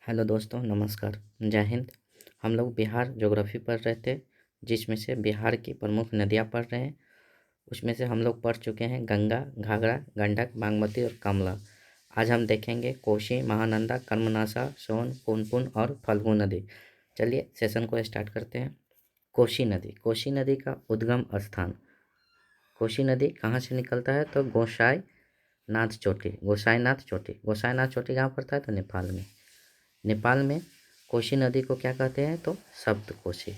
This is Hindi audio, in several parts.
हेलो दोस्तों, नमस्कार, जय हिंद। हम लोग बिहार ज्योग्राफी पढ़ रहे थे, जिसमें से बिहार की प्रमुख नदियाँ पढ़ रहे हैं। उसमें से हम लोग पढ़ चुके हैं गंगा, घाघरा, गंडक, बागमती और कमला। आज हम देखेंगे कोसी, महानंदा, कर्मनाशा, सोन, पुनपुन और फल्गु नदी। चलिए सेशन को स्टार्ट करते हैं। कोसी नदी का उद्गम स्थान। कोसी नदी कहाँ से निकलता है? तो गोसाईनाथ चोटी कहाँ पड़ता है? तो नेपाल में कोसी नदी को क्या कहते हैं? तो सप्तकोशी।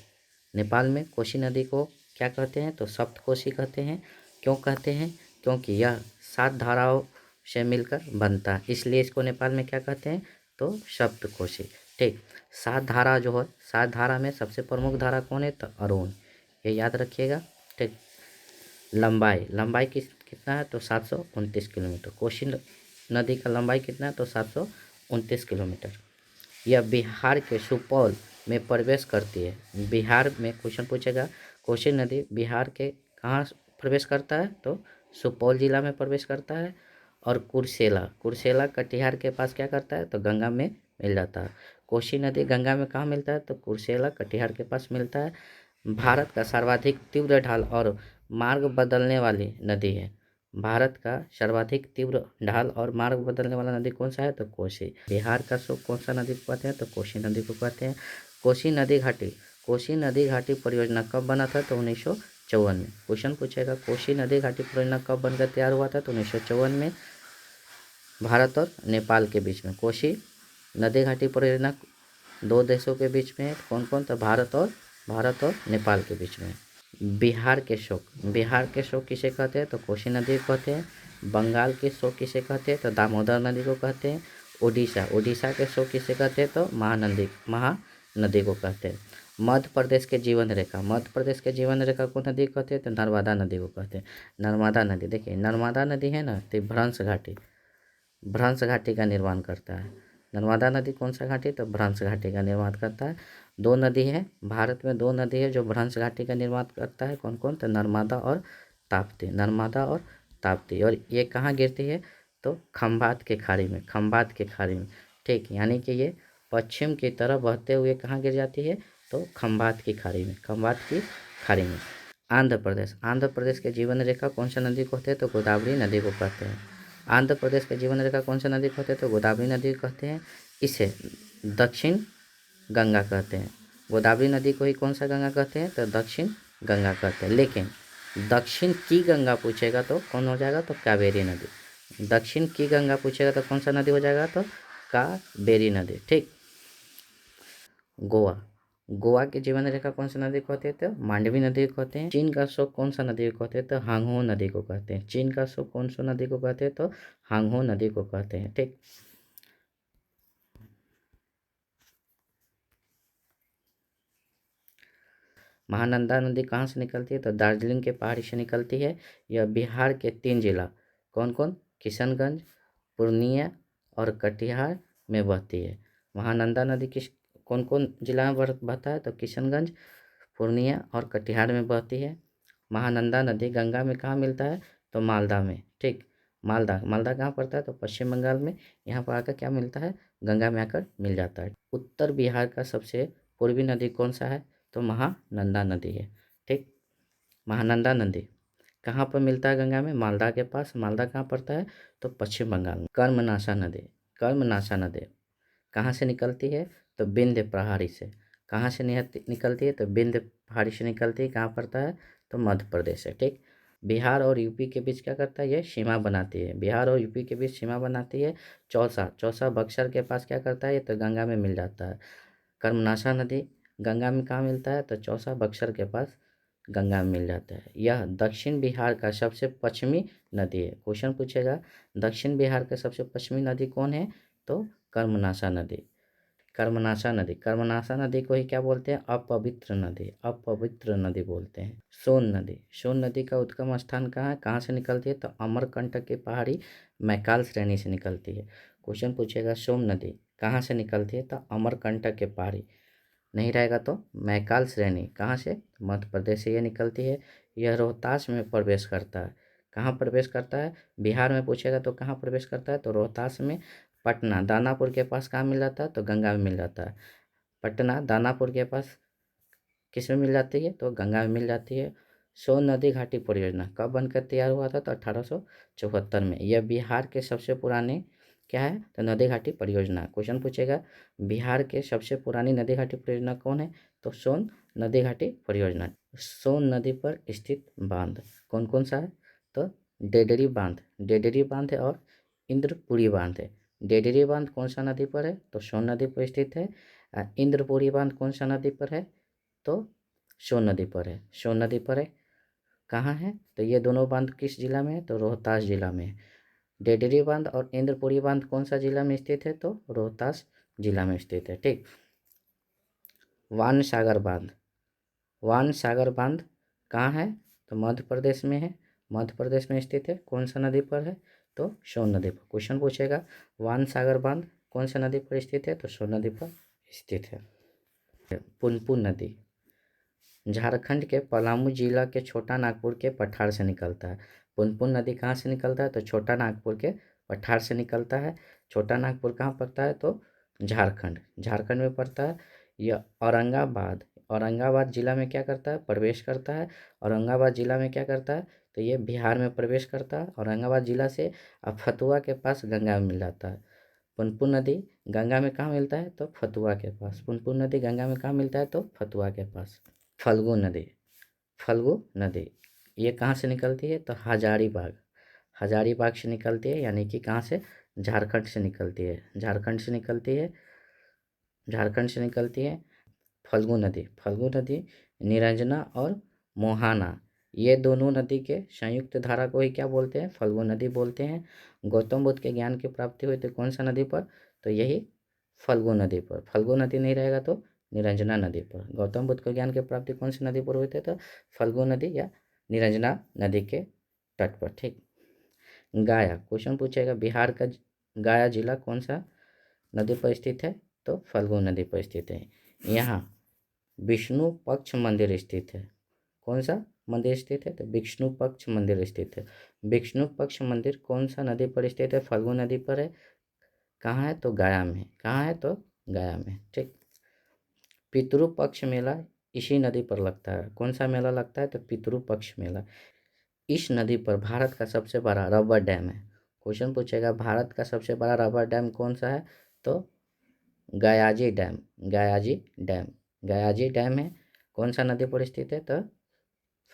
नेपाल में कोसी नदी को क्या कहते हैं? तो सप्तकोशी कहते हैं। क्यों कहते हैं? क्योंकि यह 7 धाराओं से मिलकर बनता है, इसलिए इसको नेपाल में क्या कहते हैं? तो सप्तकोशी। ठीक, 7 धारा जो है, 7 धारा में सबसे प्रमुख धारा कौन है? तो अरुण। ये याद रखिएगा। ठीक, लंबाई कितना है? तो 729 किलोमीटर। कोसी नदी का लंबाई कितना है? तो 729 किलोमीटर। यह बिहार के सुपौल में प्रवेश करती है। बिहार में क्वेश्चन पूछेगा, कोसी नदी बिहार के कहाँ प्रवेश करता है? तो सुपौल जिला में प्रवेश करता है। और कुर्सेला कटिहार के पास क्या करता है? तो गंगा में मिल जाता है। कोसी नदी गंगा में कहाँ मिलता है? तो कुर्सेला कटिहार के पास मिलता है। भारत का सर्वाधिक तीव्र ढाल और मार्ग बदलने वाली नदी है। भारत का सर्वाधिक तीव्र ढाल और मार्ग बदलने वाला नदी कौन सा है? तो कोसी। बिहार का शोक कौन सा नदी को कहते हैं? तो कोसी नदी को कहते हैं। कोसी नदी घाटी परियोजना कब बना था? तो 1954 में। क्वेश्चन पूछेगा, कोसी नदी घाटी परियोजना कब बनकर तैयार हुआ था? तो 1954 में, भारत और नेपाल के बीच में। कोसी नदी घाटी परियोजना 2 देशों के बीच में है। कौन कौन? तो भारत और नेपाल के बीच में। बिहार के शोक किसे कहते हैं? तो कोसी नदी को कहते हैं। बंगाल के शोक किसे कहते हैं? तो दामोदर नदी को कहते हैं। उड़ीसा के शोक किसे कहते हैं? तो महानदी को कहते हैं। मध्य प्रदेश के जीवन रेखा को नदी कहते हैं? तो नर्मदा नदी को कहते हैं। नर्मदा नदी, देखिए नर्मदा नदी है ना, तो भ्रंश घाटी का निर्माण करता है। नर्मदा नदी कौन सा घाटी? तो भ्रंश घाटी का निर्माण करता है। 2 नदी है भारत में, 2 नदी है जो भ्रंश घाटी का निर्माण करता है। कौन कौन? तो नर्मदा और ताप्ती। और ये कहाँ गिरती है? तो खंभात के खाड़ी में। ठीक, यानी कि ये पश्चिम की तरफ बहते हुए कहाँ गिर जाती है? तो खंभात की खाड़ी में। आंध्र प्रदेश के जीवन रेखा कौन सा नदी को कहते हैं? तो गोदावरी नदी को कहते हैं। आंध्र प्रदेश के जीवन रेखा कौन सा नदी कहते हैं? तो गोदावरी नदी कहते हैं। इसे दक्षिण गंगा कहते हैं। गोदावरी नदी को ही कौन सा गंगा कहते हैं? तो दक्षिण गंगा कहते हैं। लेकिन दक्षिण की गंगा पूछेगा तो कौन हो जाएगा? तो कावेरी नदी। दक्षिण की गंगा पूछेगा तो कौन सा नदी हो जाएगा? तो कावेरी नदी। ठीक, गोवा के जीवन रेखा कौन सा नदी को कहते हैं? तो मांडवी नदी को कहते हैं। चीन का शोक कौन सा नदी को कहते हैं? तो हांगहो नदी को कहते हैं। चीन का शोक कौन सा नदी को कहते हैं? तो हांगहो नदी को कहते हैं। ठीक, महानंदा नदी कहाँ से निकलती है? तो दार्जिलिंग के पहाड़ी से निकलती है। यह बिहार के 3 जिला कौन कौन? किशनगंज, पूर्णिया और कटिहार में बहती है। महानंदा नदी किस कौन कौन जिला में बहता है? तो किशनगंज, पूर्णिया और कटिहार में बहती है। महानंदा नदी गंगा में कहाँ मिलता है? तो मालदा में। ठीक, मालदा कहाँ पड़ता है? तो पश्चिम बंगाल में। यहाँ पर आकर क्या मिलता है? गंगा में आकर मिल जाता है। उत्तर बिहार का सबसे पूर्वी नदी कौन सा है? तो महानंदा नदी है। ठीक, महानंदा नदी कहाँ पर मिलता है? गंगा में, मालदा के पास। मालदा कहाँ पड़ता है? तो पश्चिम बंगाल में। कर्मनाशा नदी कहाँ से निकलती है? तो विंध्य पहाड़ी से। कहाँ से निकलती है? तो विंध्य पहाड़ी से निकलती है। कहाँ पड़ता है? तो मध्य प्रदेश है। ठीक, बिहार और यूपी के बीच क्या करता है? ये सीमा बनाती है। बिहार और यूपी के बीच सीमा बनाती है। चौसा बक्सर के पास क्या करता है? ये तो गंगा में मिल जाता है। कर्मनाशा नदी गंगा में कहाँ मिलता है? तो चौसा बक्सर के पास गंगा में मिल जाता है। यह दक्षिण बिहार का सबसे पश्चिमी नदी है। क्वेश्चन पूछेगा, दक्षिण बिहार का सबसे पश्चिमी नदी कौन है? तो कर्मनाशा नदी को ही क्या बोलते हैं? अपवित्र नदी बोलते हैं। सोन नदी का उद्गम स्थान कहाँ है? कहाँ से निकलती है? तो अमरकंटक की पहाड़ी मैकाल श्रेणी से निकलती है। क्वेश्चन पूछेगा, सोन नदी कहाँ से निकलती है? तो अमरकंटक के पहाड़ी नहीं रहेगा तो मैकाल श्रेणी। कहाँ से? मध्य प्रदेश से ये निकलती है। यह रोहतास में प्रवेश करता है। कहाँ प्रवेश करता है? बिहार में पूछेगा तो कहाँ प्रवेश करता है? तो रोहतास में पटना दानापुर के पास कहाँ मिल जाता है? तो गंगा में मिल जाता है। पटना दानापुर के पास किस में मिल जाती है? तो गंगा में मिल जाती है। सोन नदी घाटी परियोजना कब बनकर तैयार हुआ था? तो 1874 में। यह बिहार के सबसे पुराने क्या है? तो नदी घाटी परियोजना। क्वेश्चन पूछेगा बिहार के सबसे पुरानी नदी घाटी परियोजना कौन है? तो सोन नदी घाटी परियोजना। सोन नदी पर स्थित बांध कौन कौन सा है? तो डेडरी बांध है और इंद्रपुरी बांध है। डेडरी बांध कौन सा नदी पर है? तो सोन नदी पर स्थित है। इंद्रपुरी बांध कौन सा नदी पर है? तो सोन नदी पर है। सोन नदी पर है। कहाँ है? तो ये दोनों बांध किस जिला में है? तो रोहतास जिला में है। डेडरी बांध और इंद्रपुरी बांध कौन सा जिला में स्थित है? तो रोहतास जिला में स्थित है। ठीक। वान सागर बांध कहाँ है? तो मध्य प्रदेश में है। मध्य प्रदेश में स्थित है। कौन सा नदी पर है? तो सोन नदी पर। क्वेश्चन पूछेगा वान सागर बांध कौन सा नदी पर स्थित है? तो सोन नदी पर स्थित है। पुनपुन नदी झारखंड के पलामू जिला के छोटा नागपुर के पठार से निकलता है। पुनपुन नदी कहाँ से निकलता है? तो छोटा नागपुर के पठार से निकलता है। छोटा नागपुर कहाँ पड़ता है? तो झारखंड में पड़ता है। यह औरंगाबाद जिला में क्या करता है? प्रवेश करता है। औरंगाबाद जिला में क्या करता है? तो ये बिहार में प्रवेश करता है। औरंगाबाद जिला से अब फतुहा के पास गंगा में मिल जाता है। पुनपुन नदी गंगा में कहाँ मिलता है? तो फतुहा के पास। पुनपुन नदी गंगा में कहाँ मिलता है? तो फतुहा के पास। फल्गु नदी ये कहाँ से निकलती है? तो हजारीबाग से निकलती है। यानी कि कहाँ से? झारखंड से निकलती है। फल्गु नदी निरंजना और मोहाना ये दोनों नदी के संयुक्त धारा को ही क्या बोलते हैं? फल्गु नदी बोलते हैं। गौतम बुद्ध के ज्ञान की प्राप्ति हुई थी कौन सा नदी पर? तो यही फल्गु नदी पर। फल्गु नदी नहीं रहेगा तो निरंजना नदी पर। गौतम बुद्ध को ज्ञान की प्राप्ति कौन सी नदी पर हुई थी? तो फल्गु नदी या निरंजना नदी के तट पर। ठीक। गाया क्वेश्चन पूछेगा बिहार का गाया जिला कौन सा नदी पर स्थित है? तो फल्गु नदी पर स्थित है। यहाँ विष्णु पक्ष मंदिर स्थित है। कौन सा मंदिर स्थित है? तो विष्णु पक्ष मंदिर स्थित है। विष्णु पक्ष मंदिर कौन सा नदी पर स्थित है? फल्गु नदी पर है। कहाँ है? तो गया में। कहाँ है? तो गया में। ठीक। पितृ पक्ष मेला इसी नदी पर लगता है। कौन सा मेला लगता है? तो पितृ पक्ष मेला। इस नदी पर भारत का सबसे बड़ा रबर डैम है। क्वेश्चन पूछेगा भारत का सबसे बड़ा रबर डैम कौन सा है? तो गयाजी डैम है। कौन सा नदी पर स्थित है? तो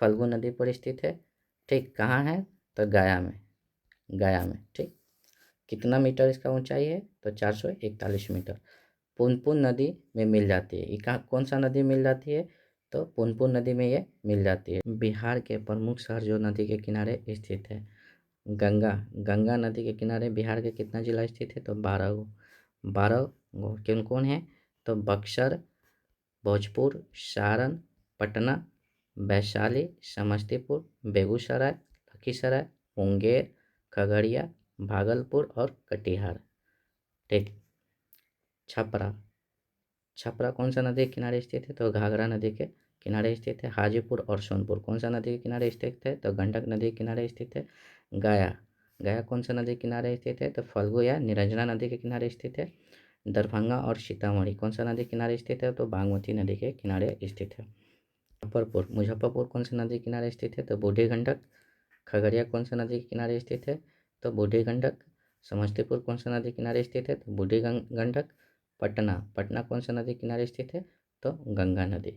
फल्गु नदी पर स्थित है। ठीक। कहाँ है? तो गया में। ठीक। कितना मीटर इसका ऊंचाई है? तो 441 मीटर। पुनपुन नदी में मिल जाती है। ये कहाँ कौन सा नदी मिल जाती है? तो पुनपुन नदी में ये मिल जाती है। बिहार के प्रमुख शहर जो नदी के किनारे स्थित है। गंगा नदी के किनारे बिहार के कितना जिला स्थित है? तो 12 कौन कौन है? तो बक्सर, भोजपुर, सारण, पटना, वैशाली, समस्तीपुर, बेगूसराय, लखीसराय, मुंगेर, खगड़िया, भागलपुर और कटिहार। ठीक। छपरा कौन सा नदी के किनारे स्थित है? तो घाघरा नदी के किनारे स्थित है। हाजीपुर और सोनपुर कौन सा नदी के किनारे स्थित है? तो गंडक नदी के किनारे स्थित है। गया कौन सा नदी के किनारे स्थित है? तो फल्गु या निरंजना नदी के किनारे स्थित है। दरभंगा और सीतामढ़ी कौन सा नदी के किनारे स्थित है? तो बागमती नदी के किनारे स्थित है। मुजफ्फरपुर कौन सा नदी के किनारे स्थित है? तो बूढ़ी गंडक। खगड़िया कौन सा नदी के किनारे स्थित है? तो बूढ़ी गंडक। समस्तीपुर कौन सा नदी किनारे स्थित है? तो बूढ़ी गंडक। पटना कौन सा नदी किनारे स्थित है? तो गंगा नदी।